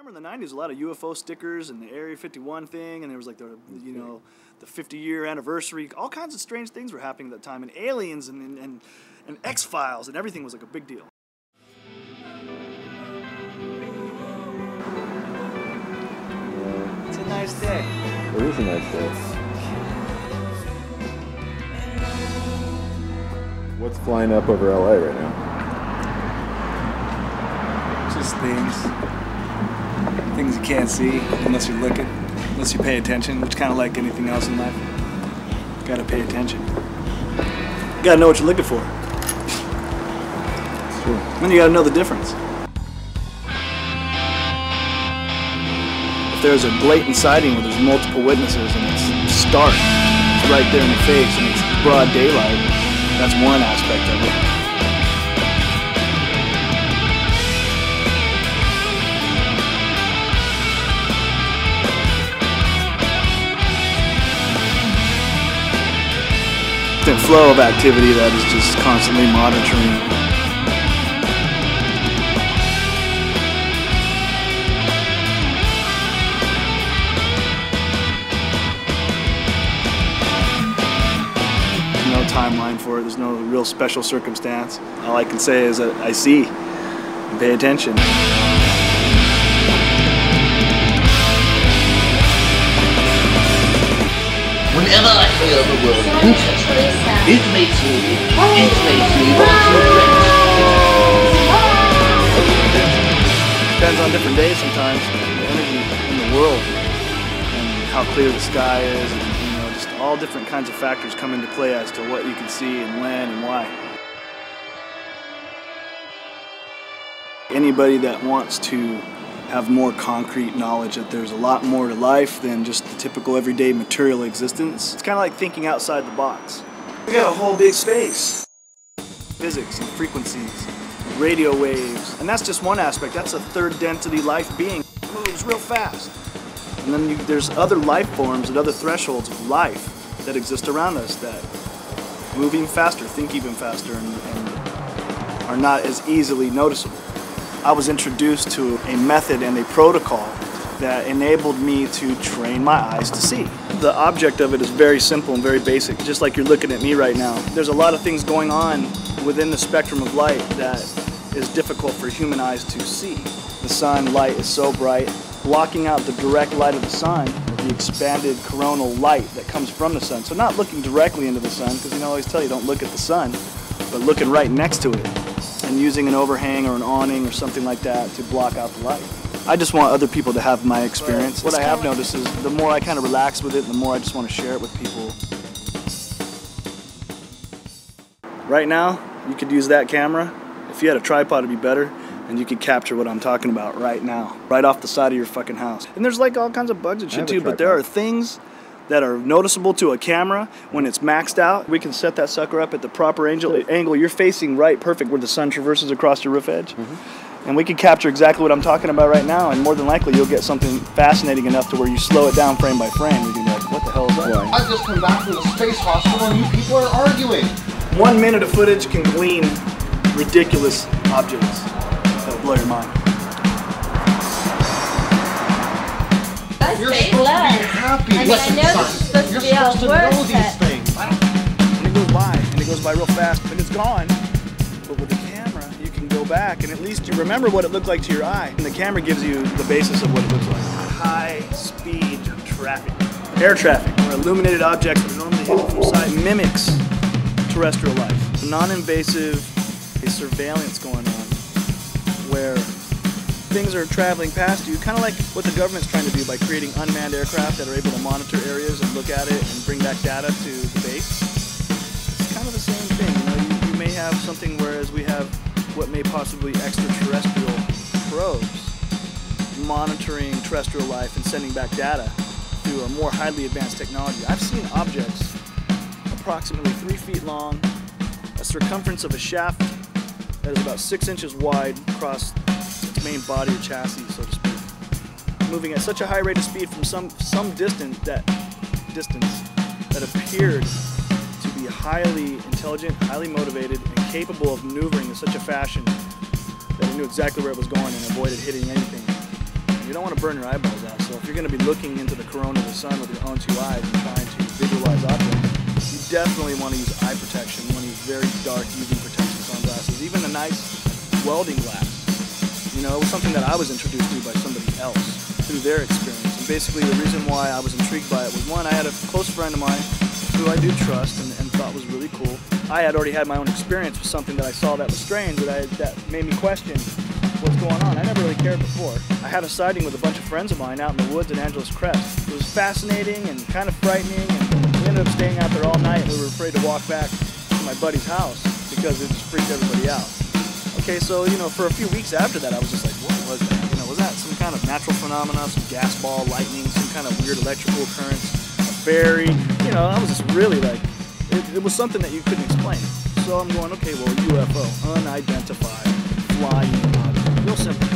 remember in the 90s, a lot of UFO stickers and the Area 51 thing, and there was like the 50-year anniversary. All kinds of strange things were happening at that time, and aliens and X-Files, and everything was like a big deal. It's a nice day. It is a nice day. What's flying up over LA right now? Just things you can't see unless you're looking, unless you pay attention, which kind of like anything else in life. You gotta pay attention. You gotta know what you're looking for. It's true. Then you gotta know the difference. If there's a blatant sighting where there's multiple witnesses and it's stark, it's right there in the face and it's broad daylight, that's one aspect of it. Flow of activity that is just constantly monitoring. There's no timeline for it, there's no real special circumstance. All I can say is that I see and pay attention. Whenever I hear the word interest, it makes me want to Depends on different days sometimes, the energy in the world, and how clear the sky is, and just all different kinds of factors come into play as to what you can see and when and why. Anybody that wants to have more concrete knowledge that there's a lot more to life than just the typical everyday material existence. It's kind of like thinking outside the box. We got a whole big space. Physics and frequencies, radio waves, and that's just one aspect. That's a third density life being. It moves real fast. And then there's other life forms and other thresholds of life that exist around us that move even faster, think even faster, and are not as easily noticeable. I was introduced to a method and a protocol that enabled me to train my eyes to see. The object of it is very simple and very basic, just like you're looking at me right now. There's a lot of things going on within the spectrum of light that is difficult for human eyes to see. The sun light is so bright, blocking out the direct light of the sun, the expanded coronal light that comes from the sun. So not looking directly into the sun, because I always tell you don't look at the sun, but looking right next to it, and using an overhang or an awning or something like that to block out the light. I just want other people to have my experience. What I have noticed is the more I kind of relax with it, the more I just want to share it with people. Right now, you could use that camera. If you had a tripod, it'd be better, and you could capture what I'm talking about right now, right off the side of your fucking house. And there's like all kinds of bugs and shit too, but there are things that are noticeable to a camera when it's maxed out. We can set that sucker up at the proper angle. You're facing right perfect where the sun traverses across your roof edge. And we can capture exactly what I'm talking about right now, and more than likely you'll get something fascinating enough to where you slow it down frame by frame. You'll be like, what the hell is that? I've just come back from the space hospital and you people are arguing. 1 minute of footage can glean ridiculous objects that'll blow your mind. You're supposed to be happy. I know this is supposed to be how it works. These things. And it goes by, and it goes by real fast, and it's gone. But with the camera, you can go back, and at least you remember what it looked like to your eye. And the camera gives you the basis of what it looks like. High-speed traffic. Air traffic, or illuminated objects that are normally hidden from sight, mimics terrestrial life. Non-invasive surveillance going on, where things are traveling past you, kind of like what the government's trying to do by creating unmanned aircraft that are able to monitor areas and look at it and bring back data to the base. It's kind of the same thing. You may have something whereas we have what may possibly extraterrestrial probes monitoring terrestrial life and sending back data through a more highly advanced technology. I've seen objects approximately 3 feet long, a circumference of a shaft that is about 6 inches wide across main body or chassis, so to speak, moving at such a high rate of speed from some distance that appeared to be highly intelligent, highly motivated, and capable of maneuvering in such a fashion that it knew exactly where it was going and avoided hitting anything. You don't want to burn your eyeballs out. So if you're going to be looking into the corona of the sun with your own two eyes and trying to visualize objects, you definitely want to use eye protection. You want to use very dark UV protection sunglasses, even a nice welding glass. You know, it was something that I was introduced to by somebody else through their experience. And basically the reason why I was intrigued by it was, one, I had a close friend of mine who I do trust and thought was really cool. I had already had my own experience with something that I saw that was strange, that made me question what's going on. I never really cared before. I had a sighting with a bunch of friends of mine out in the woods in Angeles Crest. It was fascinating and kind of frightening, and we ended up staying out there all night, and we were afraid to walk back to my buddy's house because it just freaked everybody out. Okay, so, you know, for a few weeks after that, I was just like, what was that? You know, was that some kind of natural phenomena, some gas ball, lightning, some kind of weird electrical occurrence, a fairy? You know, I was just really like, it was something that you couldn't explain. So I'm going, okay, well, UFO, unidentified, flying object, real simple.